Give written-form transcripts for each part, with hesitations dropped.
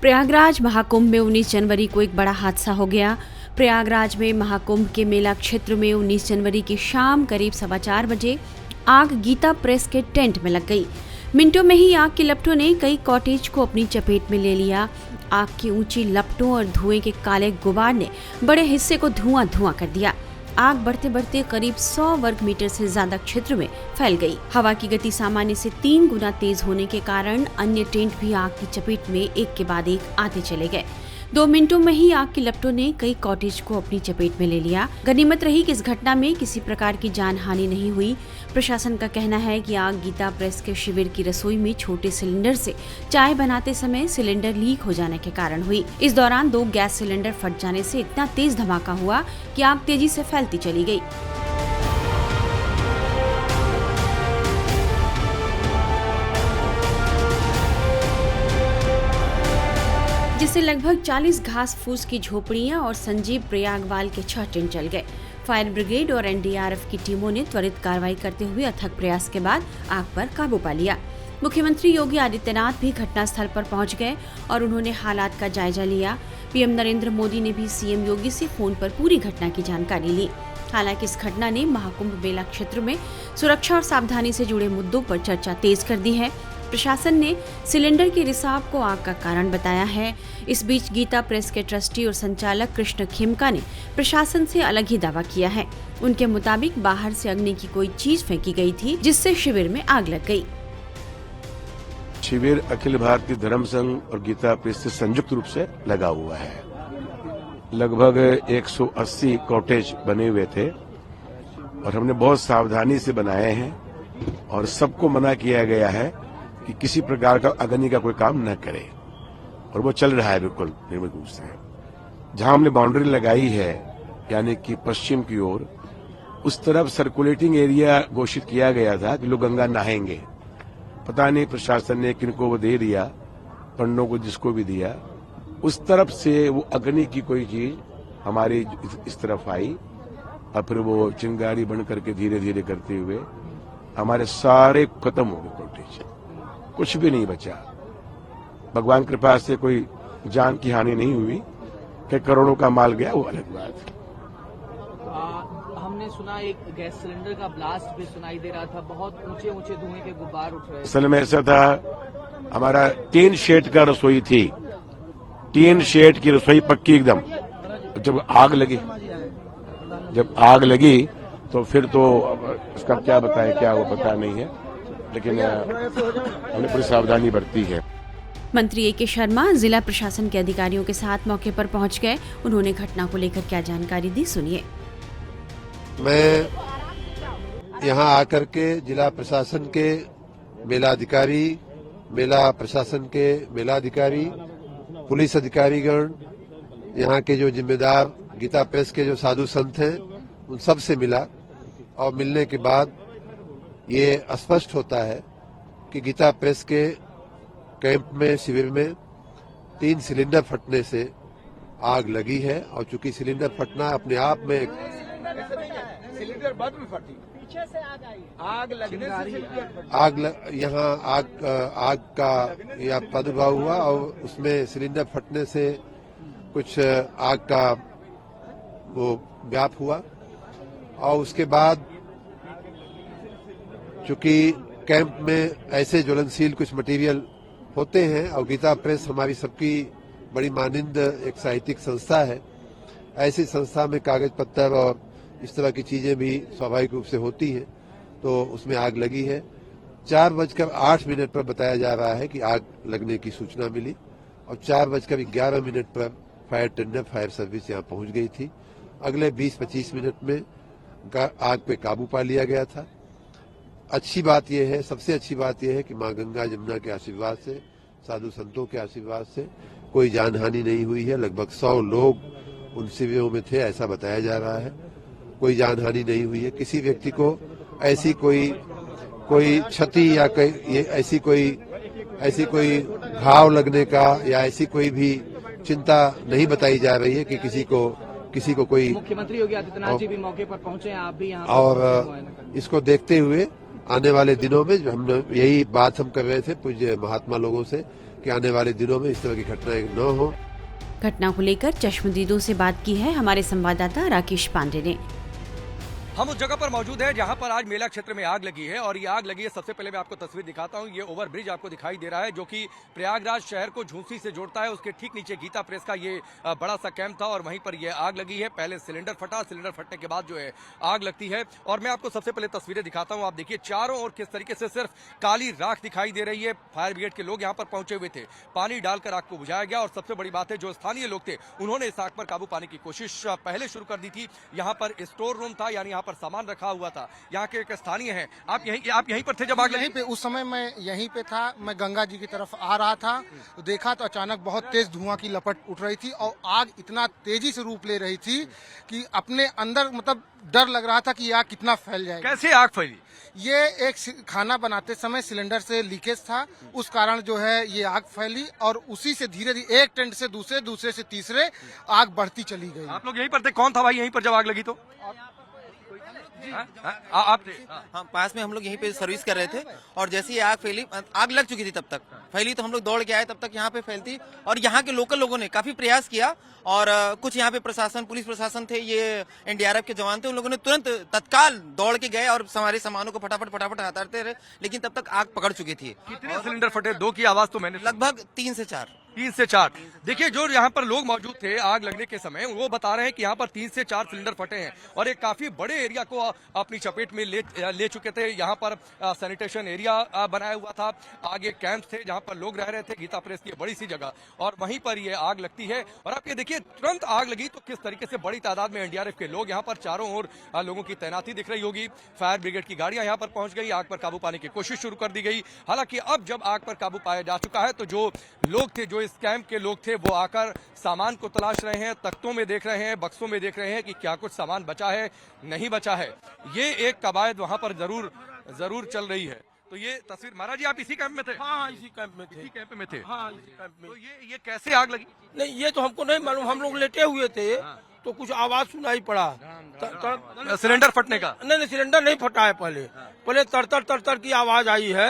प्रयागराज महाकुंभ में 19 जनवरी को एक बड़ा हादसा हो गया। प्रयागराज में महाकुंभ के मेला क्षेत्र में 19 जनवरी की शाम करीब 4:15 बजे आग गीता प्रेस के टेंट में लग गई। मिनटों में ही आग की लपटों ने कई कॉटेज को अपनी चपेट में ले लिया। आग की ऊंची लपटों और धुएं के काले गुबार ने बड़े हिस्से को धुआं कर दिया। आग बढ़ते बढ़ते करीब 100 वर्ग मीटर से ज्यादा क्षेत्र में फैल गई। हवा की गति सामान्य से 3 गुना तेज होने के कारण अन्य टेंट भी आग की चपेट में एक के बाद एक आते चले गए। 2 मिनटों में ही आग की लपटों ने कई कॉटेज को अपनी चपेट में ले लिया। गनीमत रही कि इस घटना में किसी प्रकार की जान हानि नहीं हुई। प्रशासन का कहना है कि आग गीता प्रेस के शिविर की रसोई में छोटे सिलेंडर से चाय बनाते समय सिलेंडर लीक हो जाने के कारण हुई। इस दौरान 2 गैस सिलेंडर फट जाने से इतना तेज धमाका हुआ कि आग तेजी से फैलती चली गई। जिससे लगभग 40 घास फूस की झोपड़ियां और संजीव प्रयागवाल के 6 टेंट जल गए। फायर ब्रिगेड और एनडीआरएफ की टीमों ने त्वरित कार्रवाई करते हुए अथक प्रयास के बाद आग पर काबू पा लिया। मुख्यमंत्री योगी आदित्यनाथ भी घटनास्थल पर पहुंच गए और उन्होंने हालात का जायजा लिया। पीएम नरेंद्र मोदी ने भी सीएम योगी से फोन पर पूरी घटना की जानकारी ली। हालांकि इस घटना ने महाकुंभ मेला क्षेत्र में सुरक्षा और सावधानी से जुड़े मुद्दों पर चर्चा तेज कर दी है। प्रशासन ने सिलेंडर के रिसाव को आग का कारण बताया है। इस बीच गीता प्रेस के ट्रस्टी और संचालक कृष्ण खेमका ने प्रशासन से अलग ही दावा किया है। उनके मुताबिक बाहर से अग्नि की कोई चीज फेंकी गई थी, जिससे शिविर में आग लग गई। शिविर अखिल भारतीय धर्म संघ और गीता प्रेस से संयुक्त रूप से लगा हुआ है। लगभग 180 कॉटेज बने हुए थे और हमने बहुत सावधानी से बनाए हैं और सबको मना किया गया है कि किसी प्रकार का अग्नि का कोई काम न करे, और वो चल रहा है बिल्कुल निर्विघ्न रूप से। जहां हमने बाउंड्री लगाई है यानी कि पश्चिम की ओर, उस तरफ सर्कुलेटिंग एरिया घोषित किया गया था कि लोग गंगा नहाएंगे। पता नहीं प्रशासन ने किनको वो दे दिया, पंडों को जिसको भी दिया, उस तरफ से वो अग्नि की कोई चीज हमारी इस तरफ आई और फिर वो चिंगारी बन करके धीरे धीरे करते हुए हमारे सारे खत्म हो गए कॉटेज, कुछ भी नहीं बचा। भगवान कृपा से कोई जान की हानि नहीं हुई कि करोड़ों का माल गया, वो अलग बात। हमने सुना एक गैस सिलेंडर का ब्लास्ट भी सुनाई दे रहा था, बहुत ऊंचे ऊंचे धुएं के गुब्बार उठ रहे थे। असल में ऐसा था, हमारा 3 शेड का रसोई थी, 3 शेड की रसोई पक्की एकदम। जब आग लगी तो फिर तो उसका क्या बताएं, क्या वो पता नहीं है, लेकिन हमने पूरी सावधानी बरती है। मंत्री ए.के. शर्मा जिला प्रशासन के अधिकारियों के साथ मौके पर पहुंच गए। उन्होंने घटना को लेकर क्या जानकारी दी, सुनिए। मैं यहां आकर के जिला प्रशासन के मेलाधिकारी, मेला प्रशासन के मेलाधिकारी, पुलिस अधिकारीगण, यहां के जो जिम्मेदार गीता प्रेस के जो साधु संत हैं, उन सब से मिला और मिलने के बाद ये स्पष्ट होता है कि गीता प्रेस के कैंप में, शिविर में 3 सिलेंडर फटने से आग लगी है। और चूंकि सिलेंडर फटना अपने आप में सिलेंडर बाद में फटी, पीछे से आग लगने से यहाँ आग का यह प्रादुर्भाव हुआ और उसमें सिलेंडर फटने से कुछ आग का वो व्याप हुआ। और उसके बाद चूंकि कैंप में ऐसे ज्वलनशील कुछ मटेरियल होते हैं और गीता प्रेस हमारी सबकी बड़ी मानिंद एक साहित्यिक संस्था है, ऐसी संस्था में कागज पत्तर और इस तरह की चीजें भी स्वाभाविक रूप से होती हैं, तो उसमें आग लगी है। 4:08 पर बताया जा रहा है कि आग लगने की सूचना मिली और 4:11 पर फायर टेंडर, फायर सर्विस यहाँ पहुंच गई थी। अगले 20-25 मिनट में आग पे काबू पा लिया गया था। अच्छी बात यह है, सबसे अच्छी बात यह है कि मां गंगा जमुना के आशीर्वाद से, साधु संतों के आशीर्वाद से कोई जानहानि नहीं हुई है। लगभग 100 लोग उन शिविरों में थे, ऐसा बताया जा रहा है। कोई जानहानि नहीं हुई है। किसी व्यक्ति को ऐसी कोई क्षति या ऐसी कोई घाव लगने का या ऐसी कोई भी चिंता नहीं बताई जा रही है कि किसी को कोई। मुख्यमंत्री योगी आदित्यनाथ जी भी मौके पर पहुंचे, आप भी यहाँ और इसको देखते हुए आने वाले दिनों में जो हम यही बात हम कर रहे थे पूज्य महात्मा लोगों से कि आने वाले दिनों में इस तरह की घटनाएं न हो। घटना को लेकर चश्मदीदों से बात की है हमारे संवाददाता राकेश पांडे ने। हम उस जगह पर मौजूद हैं जहां पर आज मेला क्षेत्र में आग लगी है और ये आग लगी है। सबसे पहले मैं आपको तस्वीर दिखाता हूं। ये ओवरब्रिज आपको दिखाई दे रहा है जो कि प्रयागराज शहर को झूंसी से जोड़ता है। उसके ठीक नीचे गीता प्रेस का ये बड़ा सा कैंप था और वहीं पर ये आग लगी है। पहले सिलेंडर फटा, सिलेंडर फटने के बाद जो है आग लगती है। और मैं आपको सबसे पहले तस्वीरें दिखाता हूँ। आप देखिए चारों ओर किस तरीके से सिर्फ काली राख दिखाई दे रही है। फायर ब्रिगेड के लोग यहाँ पर पहुंचे हुए थे, पानी डालकर आग को बुझाया गया। और सबसे बड़ी बात है जो स्थानीय लोग थे उन्होंने इस आग पर काबू पाने की कोशिश पहले शुरू कर दी थी। यहाँ पर स्टोर रूम था, यानी यहाँ पर सामान रखा हुआ था। यहाँ के एक स्थानीय हैं। आप यहीं पर थे जब आग लगी? यहीं पे उस समय मैं यहीं पे था। मैं गंगा जी की तरफ आ रहा था तो देखा तो अचानक बहुत तेज धुआं की लपट उठ रही थी और आग इतना तेजी से रूप ले रही थी कि अपने अंदर मतलब डर लग रहा था कि ये आग कितना फैल जाएगा। कैसे आग फैली? ये एक खाना बनाते समय सिलेंडर से लीकेज था, उस कारण जो है ये आग फैली और उसी से धीरे धीरे एक टेंट से दूसरे, दूसरे से तीसरे आग बढ़ती चली गई। आप लोग यहीं पर थे? कौन था भाई यहीं पर जब आग लगी? तो आप थे? हाँ, पास में हम लोग यहीं पे सर्विस कर रहे थे और जैसे ही आग फैली, आग लग चुकी थी तब तक फैली तो हम लोग दौड़ के आए, तब तक यहाँ पे फैलती। और यहाँ के लोकल लोगों ने काफी प्रयास किया और कुछ यहाँ पे प्रशासन, पुलिस प्रशासन थे, ये एनडीआरएफ के जवान थे, उन लोगों ने तुरंत तत्काल दौड़ के गए और हमारे सामानों को फटाफट हटाते रहे, लेकिन तब तक आग पकड़ चुकी थी। कितने सिलेंडर फटे? 2 की आवाज तो मैंने लगभग 3 से 4। 3 से 4। देखिए जो यहाँ पर लोग मौजूद थे आग लगने के समय वो बता रहे हैं कि यहाँ पर 3 से 4 सिलेंडर फटे हैं और एक काफी बड़े एरिया को अपनी चपेट में ले चुके थे। यहाँ पर सैनिटेशन एरिया बनाया हुआ था, आगे कैंप थे जहाँ पर लोग रह रहे थे, गीता प्रेस की बड़ी सी जगह, और वहीं पर ये आग लगती है। और आप ये देखिए तुरंत आग लगी तो किस तरीके से बड़ी तादाद में एनडीआरएफ के लोग यहाँ पर चारों ओर लोगों की तैनाती दिख रही होगी। फायर ब्रिगेड की गाड़ियां यहाँ पर पहुंच गई, आग पर काबू पाने की कोशिश शुरू कर दी गई। हालांकि अब जब आग पर काबू पाया जा चुका है तो जो लोग थे, जो इस कैंप के लोग थे, वो आकर सामान को तलाश रहे हैं, तख्तों में देख रहे हैं, बक्सों में देख रहे हैं कि क्या कुछ सामान बचा है, नहीं बचा है। ये एक कवायद वहां पर जरूर चल रही है। तो ये तस्वीर, महाराज जी आप इसी कैंप में थे? हाँ, इसी कैंप में थे। इसी कैंप में थे? हाँ, इसी कैंप में। तो ये कैसे आग लगी? नहीं, ये तो हमको नहीं मालूम। हम लोग लेटे हुए थे तो कुछ आवाज सुनाई पड़ा सिलेंडर फटने का। नहीं, सिलेंडर नहीं फटा है। पहले तड़तड़ की आवाज आई है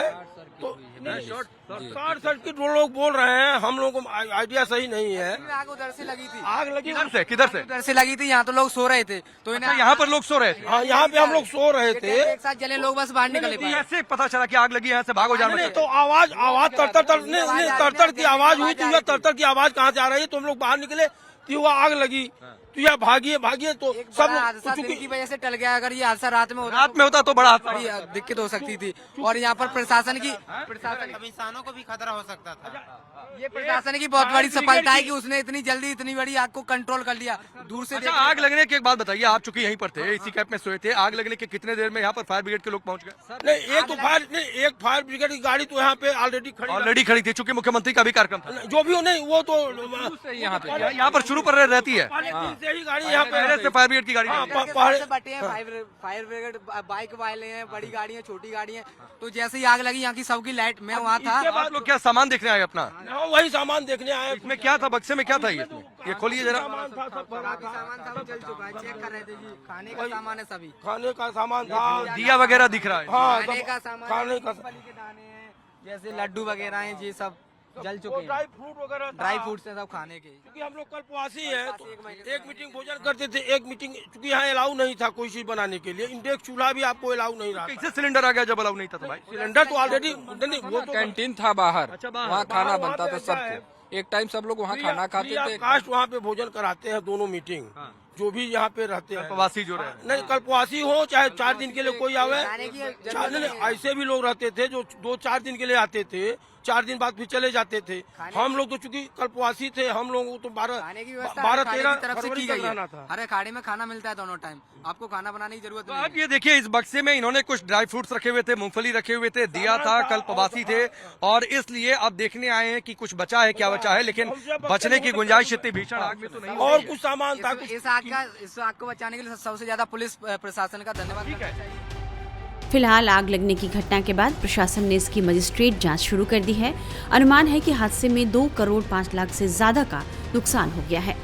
तो शॉर्ट सर्किट वो लोग बोल रहे हैं, हम लोगों को आइडिया सही नहीं है। आग उधर से लगी थी। आग लगी किधर से? उधर से लगी थी। यहाँ तो लोग सो रहे थे तो अच्छा, यहाँ पर लोग सो रहे थे? हाँ, यहाँ पे हम लोग सो रहे थे, एक साथ जले लोग बस बाहर निकले। ऐसे पता चला कि आग लगी, यहाँ से भागो जाना। तो आवाज तड़तड़ की आवाज हुई तो तड़तड़ की आवाज कहाँ से आ रही है तो हम लोग बाहर निकले तो वह आग लगी तो यह भागिए तो सब हादसा दिन की वजह से टल गया। अगर ये हादसा रात में होता तो बड़ा बड़ी दिक्कत हो सकती थी। और यहाँ पर प्रशासन इंसानों को भी खतरा हो सकता था। ये प्रशासन की बहुत बड़ी सफलता है कि उसने इतनी जल्दी इतनी बड़ी आग को कंट्रोल कर लिया दूर से। अच्छा, आग लगने की एक बात बताइए, आप चूंकि यहीं पर थे, इसी कैंप में सोए थे, आग लगने के कितने देर में यहाँ पर फायर ब्रिगेड के लोग पहुंच गए? नहीं, एक फायर ब्रिगेड की गाड़ी तो यहाँ पे ऑलरेडी खड़ी थी, चूंकि मुख्यमंत्री का भी कार्यक्रम था। जो भी हो, नहीं वो तो यहाँ पर शुरू पर रहती है गाड़ी यहाँ पे से फायर ब्रिगेड की गाड़ी। बटे हैं फायर ब्रिगेड, बाइक वाले हैं, बड़ी गाड़ियाँ, छोटी गाड़ियाँ। तो जैसे ही आग लगी यहाँ की सबकी लाइट, मैं वहाँ था। आप लोग क्या सामान देखने आए अपना? वही सामान देखने आए। इसमें क्या था? बक्से में क्या था? ये खोलिए जरा। सामान सब जल चुका है, चेक कर रहे थे जी। खाने का सामान है, सभी खाने का सामान था, दिया वगैरह दिख रहा है। हाँ, खाने का सामान, खाने का मूंगफली के दाने हैं, जैसे लड्डू वगैरह हैं जी, सब जल चुके हैं। ड्राई फ्रूट वगैरह, ड्राई फ्रूट्स हैं सब खाने के। क्योंकि हम लोग कल प्रवासी हैं तो एक मीटिंग भोजन करते थे, एक मीटिंग चूंकि यहाँ अलाउ नहीं था कोई चीज बनाने के लिए, इंडेक्स चूल्हा भी आपको अलाउ नहीं रहा। कैसे सिलेंडर आ गया जब अलाउ नहीं था? तो भाई सिलेंडर तो ऑलरेडी वो तो कैंटीन था बाहर, अच्छा, वहाँ खाना बनता था सबको। एक टाइम सब लोग वहाँ खाना खाते थे। कास्ट वहाँ पे भोजन कराते हैं दोनों मीटिंग, जो भी यहाँ पे रहते हैं प्रवासी जो रहे। नहीं, कल्पवासी हो चाहे 4 दिन के लिए कोई आवे, ऐसे भी लोग रहते थे जो 2-4 दिन के लिए आते थे, 4 दिन बाद फिर चले जाते थे। हम लोग तो चूंकि कल्पवासी थे, हम लोगों को तो 12-13 तरफ से की गई है। था। हर अखाड़े में खाना मिलता है दोनों टाइम, आपको खाना बनाने की जरूरत नहीं है। अब ये देखिए, इस बक्से में इन्होंने कुछ ड्राई फ्रूट्स रखे हुए थे, मूंगफली रखे हुए थे, दिया था, कल प्रवासी थे, और इसलिए अब देखने आए हैं कि कुछ बचा है, क्या बचा है, लेकिन बचने की गुंजाइश इतनी भीषण आग में तो नहीं। और कुछ सामान था। इस आग को बचाने के लिए सबसे ज्यादा पुलिस प्रशासन का धन्यवाद। फिलहाल आग लगने की घटना के बाद प्रशासन ने इसकी मजिस्ट्रेट जांच शुरू कर दी है। अनुमान है कि हादसे में 2 करोड़ 5 लाख से ज्यादा का नुकसान हो गया है।